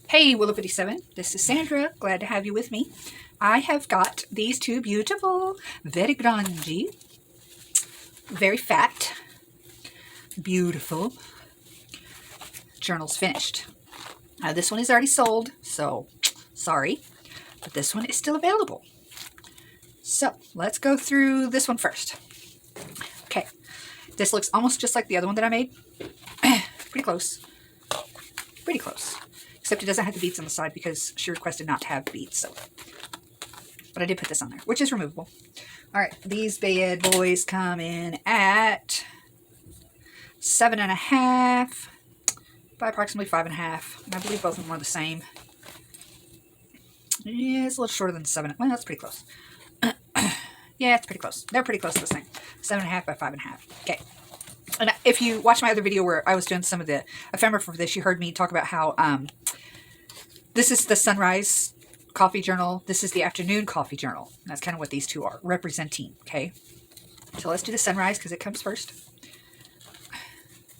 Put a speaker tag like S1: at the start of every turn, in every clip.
S1: Hey, Willow57, this is Sandra. Glad to have you with me. I have got these two beautiful, very grungy, very fat, beautiful journals finished. Now, this one is already sold, so sorry, but this one is still available. So let's go through this one first. Okay, this looks almost just like the other one that I made. Pretty close. Pretty close. Except it doesn't have the beads on the side because she requested not to have beads. So, but I did put this on there, which is removable. All right, these bad boys come in at 7.5 by approximately 5.5. And I believe both of them are the same. Yeah, it's a little shorter than 7. Well, that's pretty close. Yeah, it's pretty close. They're pretty close to the same. 7.5 by 5.5. Okay. And if you watch my other video where I was doing some of the ephemera for this, you heard me talk about how this is the sunrise coffee journal. This is the afternoon coffee journal. And that's kind of what these two are representing. Okay. So let's do the sunrise because it comes first.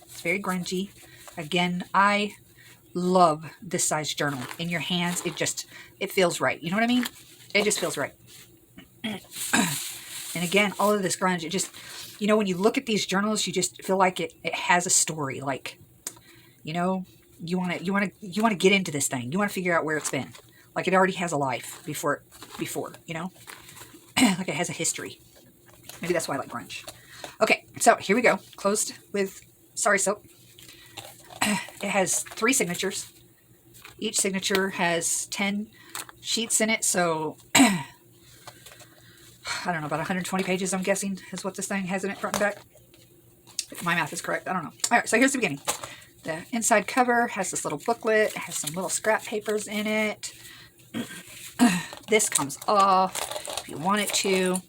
S1: It's very grungy. Again, I love this size journal. In your hands, it feels right. You know what I mean? It just feels right. And again, all of this grunge, it just, you know, when you look at these journals, you just feel like it has a story. Like, you know, you want to get into this thing. You want to figure out where it's been. Like it already has a life before, you know, like it has a history. Maybe that's why I like grunge. Okay, so here we go. Closed with Sorry Silk. It has 3 signatures. Each signature has 10 sheets in it. So I don't know, about 120 pages, I'm guessing, is what this thing has in it front and back. If my math is correct, I don't know. All right, so here's the beginning. The inside cover has this little booklet. It has some little scrap papers in it. This comes off if you want it to.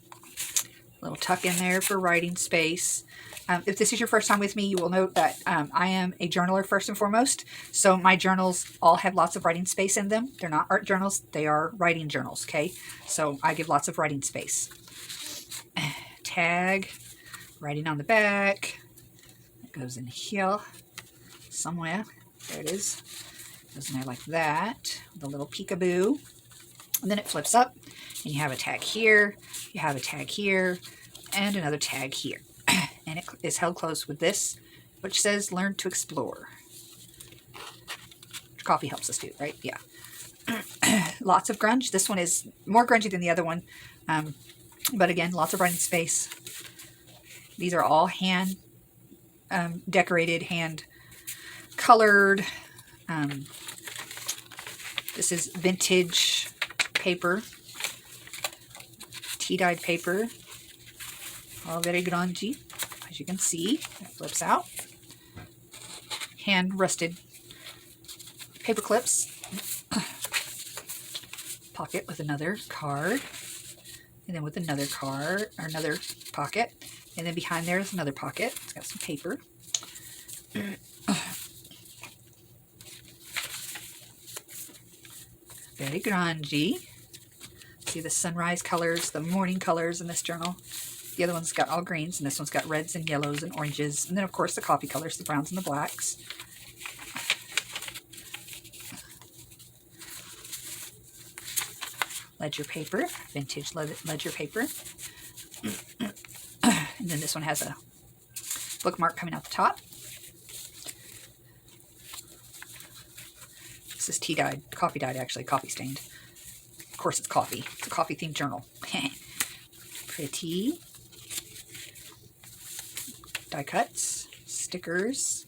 S1: A little tuck in there for writing space. If this is your first time with me, you will note that I am a journaler first and foremost. So my journals all have lots of writing space in them. They're not art journals. They are writing journals, okay? So I give lots of writing space. Tag, writing on the back. It goes in here somewhere. There it is. Goes in there like that. With a little peekaboo. And then it flips up. And you have a tag here. You have a tag here. And another tag here. And it is held closed with this, which says, learn to explore. Coffee helps us do, right? Yeah. Lots of grunge. This one is more grungy than the other one. But again, lots of writing space. These are all hand decorated, hand colored. This is vintage paper. Tea-dyed paper. All very grungy. As you can see, it flips out. Hand rusted paper clips. Pocket with another card. And then with another card, or another pocket. And then behind there is another pocket. It's got some paper. Very grungy. See the sunrise colors, the morning colors in this journal. The other one's got all greens, and this one's got reds and yellows and oranges. And then, of course, the coffee colors, the browns and the blacks. Ledger paper, vintage ledger paper. And then this one has a bookmark coming out the top. This is tea-dyed, coffee-dyed actually, coffee-stained. Of course it's coffee. It's a coffee-themed journal. Pretty. Die cuts, stickers,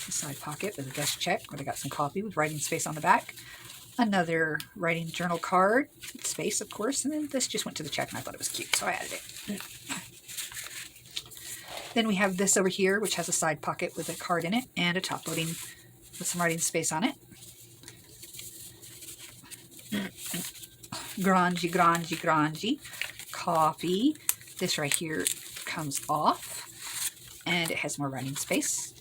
S1: a side pocket with a dust check where they got some coffee with writing space on the back. Another writing journal card, space of course, and then this just went to the check and I thought it was cute, so I added it. Then we have this over here, which has a side pocket with a card in it and a top loading with some writing space on it. Grungy, grungy, grungy. Coffee. This right here comes off. And it has more writing space.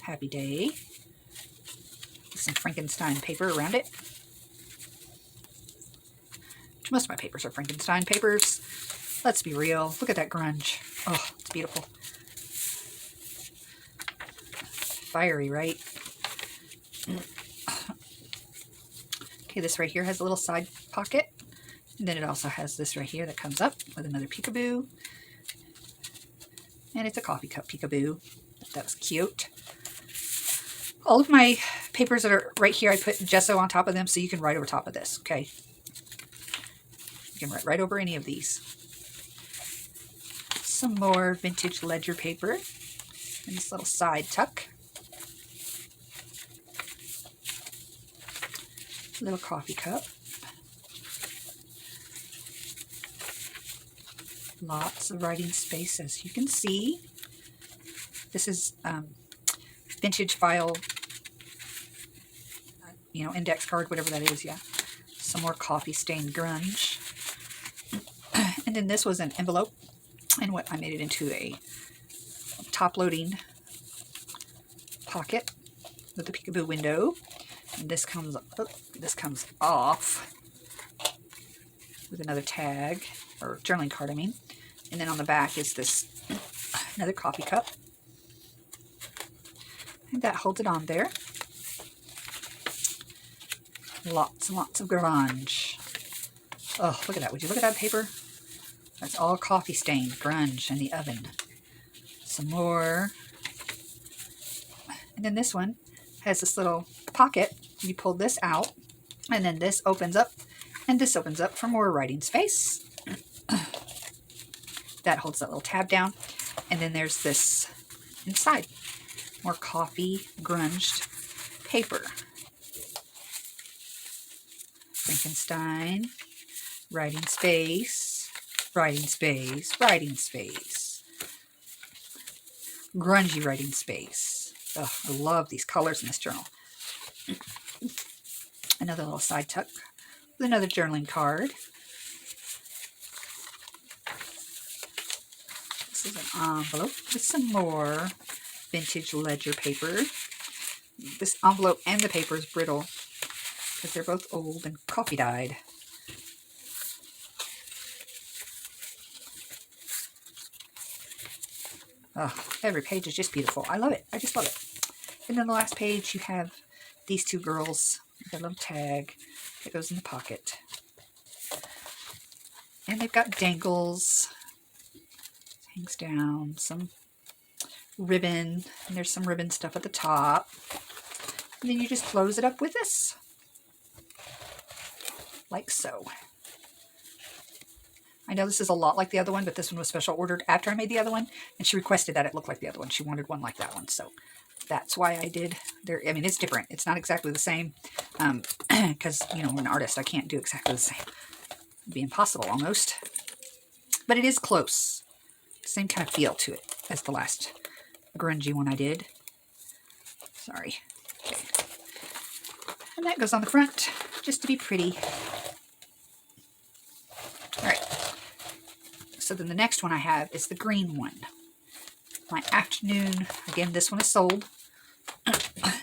S1: Happy day. Some Frankenstein paper around it. Most of my papers are Frankenstein papers. Let's be real. Look at that grunge. Oh, it's beautiful. Fiery, right? Okay, this right here has a little side pocket. And then it also has this right here that comes up with another peekaboo. And it's a coffee cup peekaboo. That was cute. All of my papers that are right here, I put gesso on top of them so you can write over top of this, okay? You can write right over any of these. Some more vintage ledger paper. And this little side tuck. Little coffee cup. Lots of writing space, as you can see. This is vintage file, you know, index card, whatever that is, yeah. Some more coffee stained grunge. And then this was an envelope, and what I made it into a top loading pocket with a peekaboo window. And this comes off with another tag, or journaling card, I mean. And then on the back is this another coffee cup. And that holds it on there. Lots and lots of grunge. Oh, look at that. Would you look at that paper? That's all coffee stained grunge in the oven. Some more. And then this one has this little pocket. You pull this out, and then this opens up, and this opens up for more writing space. That holds that little tab down. And then there's this inside. More coffee grunged paper. Frankenstein. Writing space. Writing space. Writing space. Grungy writing space. Oh, I love these colors in this journal. Another little side tuck with another journaling card. This is an envelope with some more vintage ledger paper. This envelope and the paper is brittle because they're both old and coffee dyed. Oh, every page is just beautiful. I love it. I just love it. And then the last page, you have these two girls with a little tag that goes in the pocket. And they've got dangles. Hangs down. Some ribbon. And there's some ribbon stuff at the top. And then you just close it up with this. Like so. I know this is a lot like the other one, but this one was special ordered after I made the other one. And she requested that it look like the other one. She wanted one like that one. So that's why I did. I mean, it's different. It's not exactly the same. Because, you know, I'm an artist. I can't do exactly the same. It'd be impossible almost. But it is close. Same kind of feel to it as the last grungy one I did. Sorry. Okay. And that goes on the front just to be pretty. Alright. So then the next one I have is the green one. My afternoon. Again, this one is sold.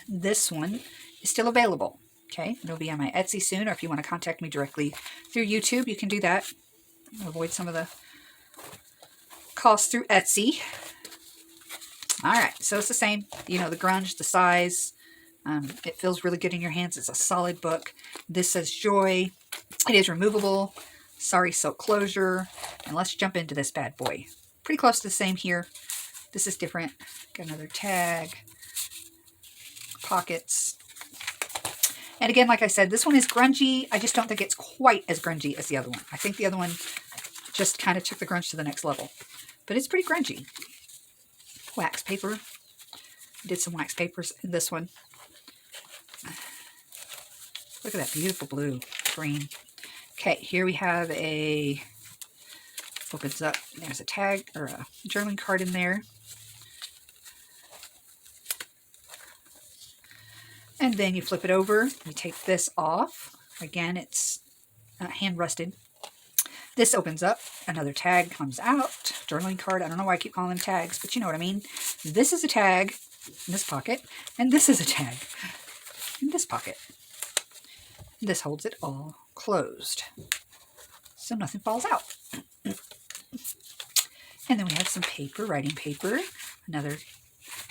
S1: This one is still available. Okay, it'll be on my Etsy soon, or if you want to contact me directly through YouTube, you can do that. Avoid some of the costs through Etsy. Alright, so it's the same. You know, the grunge, the size. It feels really good in your hands. It's a solid book. This says Joy. It is removable. Sorry silk closure. And let's jump into this bad boy. Pretty close to the same here. This is different. Got another tag. Pockets. And again, like I said, this one is grungy. I just don't think it's quite as grungy as the other one. I think the other one just kind of took the grunge to the next level. But it's pretty grungy. Wax paper. I did some wax papers in this one. Look at that beautiful blue, green. Okay, here we have a, opens up, there's a tag, or a journaling card in there. And then you flip it over, you take this off. Again, it's hand rusted. This opens up, another tag comes out, journaling card. I don't know why I keep calling them tags, but you know what I mean. This is a tag in this pocket, and this is a tag in this pocket. This holds it all closed, so nothing falls out. And then we have some paper, writing paper, another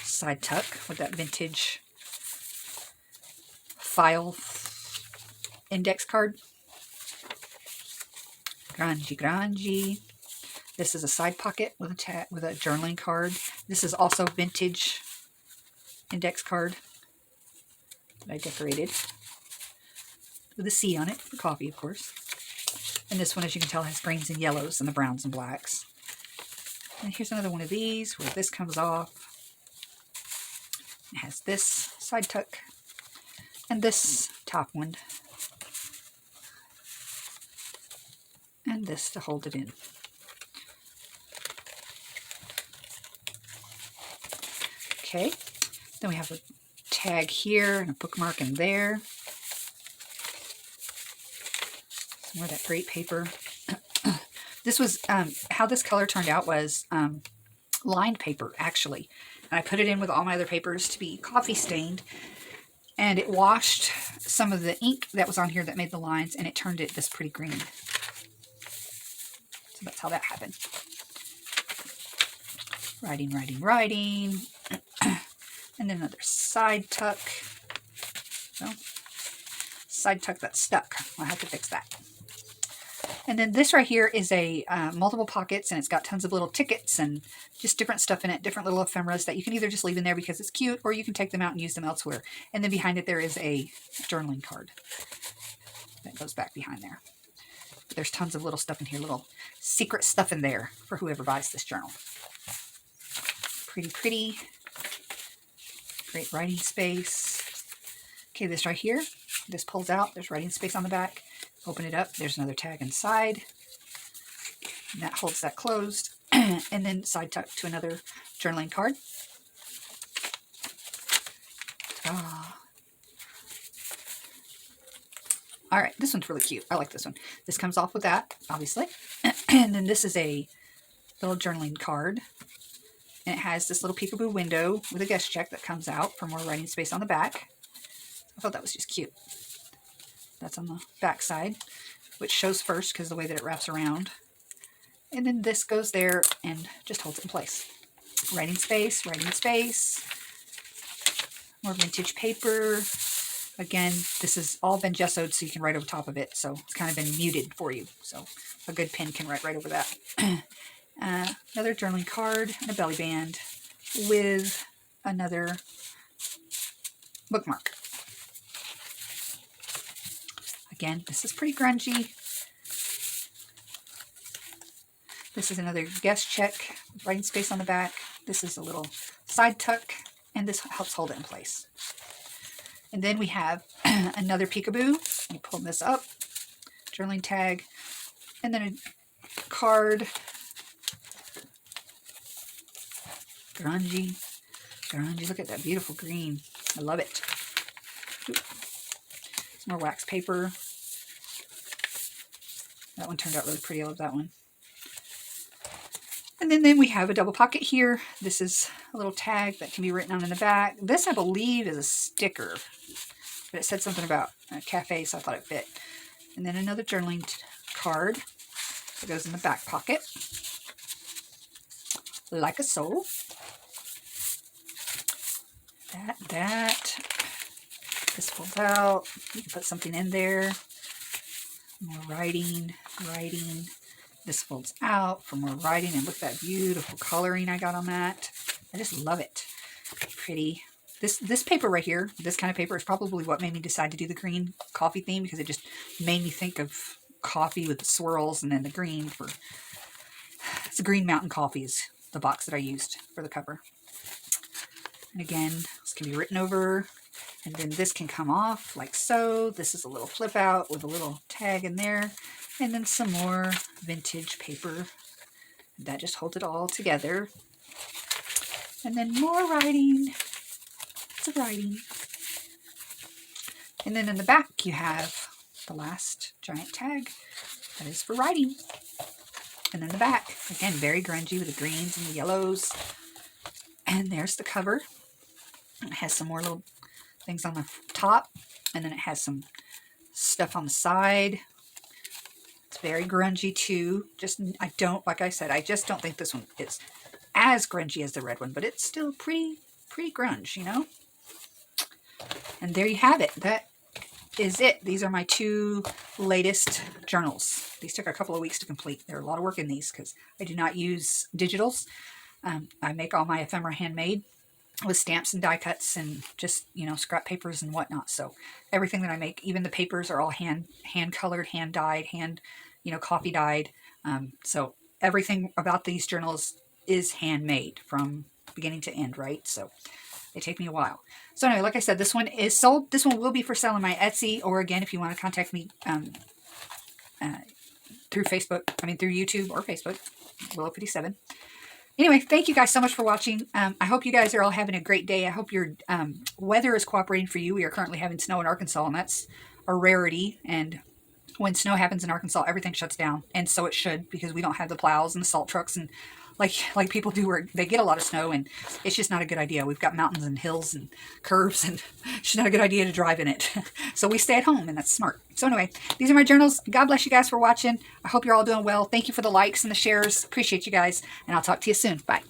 S1: side tuck with that vintage file index card. Grungy, grungy. This is a side pocket with a journaling card. This is also vintage index card that I decorated with a C on it for coffee, of course. And this one, as you can tell, has greens and yellows and the browns and blacks. And here's another one of these where this comes off. It has this side tuck and this top one. And this to hold it in. Okay, then we have a tag here and a bookmark in there. Some more of that great paper. This was, how this color turned out was lined paper, actually. And I put it in with all my other papers to be coffee stained. And it washed some of the ink that was on here that made the lines, and it turned it this pretty green. So that's how that happened. Writing, writing, writing. And then another side tuck. So, side tuck that's stuck. I'll have to fix that. And then this right here is a multiple pockets, and it's got tons of little tickets and just different stuff in it, different little ephemeras that you can either just leave in there because it's cute, or you can take them out and use them elsewhere. And then behind it there is a journaling card that goes back behind there. There's tons of little stuff in here, little secret stuff in there for whoever buys this journal. Pretty, pretty. Great writing space. Okay, this right here, this pulls out. There's writing space on the back. Open it up. There's another tag inside. And that holds that closed. And then side tuck to another journaling card. Ah. All right, this one's really cute. I like this one. This comes off with that, obviously. And then this is a little journaling card. And it has this little peekaboo window with a guest check that comes out for more writing space on the back. I thought that was just cute. That's on the back side, which shows first because of the way that it wraps around. And then this goes there and just holds it in place. Writing space, writing space. More vintage paper. Again, this has all been gessoed so you can write over top of it. So it's kind of been muted for you. So a good pen can write right over that. Another journaling card and a belly band with another bookmark. Again, this is pretty grungy. This is another guest check, writing space on the back. This is a little side tuck, and this helps hold it in place. And then we have another peekaboo. You pull this up, journaling tag, and then a card. Grungy, grungy. Look at that beautiful green. I love it. Some more wax paper. That one turned out really pretty. I love that one. And then we have a double pocket here. This is a little tag that can be written on in the back. This, I believe, is a sticker. But it said something about a cafe, so I thought it fit. And then another journaling card that goes in the back pocket. Like a soul. That. This folds out. You can put something in there. More writing. This folds out for more writing. And look at that beautiful coloring I got on that. I just love it. Pretty. This paper right here, this kind of paper is probably what made me decide to do the green coffee theme, because it just made me think of coffee with the swirls and then the green for... It's a Green Mountain Coffee is the box that I used for the cover. And again, this can be written over, and then this can come off like so. This is a little flip out with a little tag in there, and then some more vintage paper. That just holds it all together. And then more writing. Lots of writing. And then in the back you have the last giant tag that is for writing. And then the back, again, very grungy with the greens and the yellows. And there's the cover. It has some more little things on the top, and then it has some stuff on the side. It's very grungy too. Like I said, I just don't think this one is as grungy as the red one, but it's still pretty grunge, you know? And there you have it. That is it. These are my 2 latest journals. These took a couple of weeks to complete. There are a lot of work in these because I do not use digitals. I make all my ephemera handmade with stamps and die cuts and just, you know, scrap papers and whatnot. So everything that I make, even the papers, are all hand colored, hand dyed, you know, coffee dyed. So everything about these journals is handmade from beginning to end, right? So they take me a while. So anyway, like I said, this one is sold. This one will be for sale on my Etsy, or again, if you want to contact me through Facebook, through YouTube or Facebook, Willow57. Anyway, thank you guys so much for watching. I hope you guys are all having a great day. I hope your weather is cooperating for you. We are currently having snow in Arkansas, and that's a rarity. And when snow happens in Arkansas, everything shuts down. And so it should, because we don't have the plows and the salt trucks and like people do where they get a lot of snow, and it's just not a good idea. We've got mountains and hills and curves, and it's just not a good idea to drive in it. So we stay at home, and that's smart. So anyway, these are my journals. God bless you guys for watching. I hope you're all doing well. Thank you for the likes and the shares. Appreciate you guys, and I'll talk to you soon. Bye.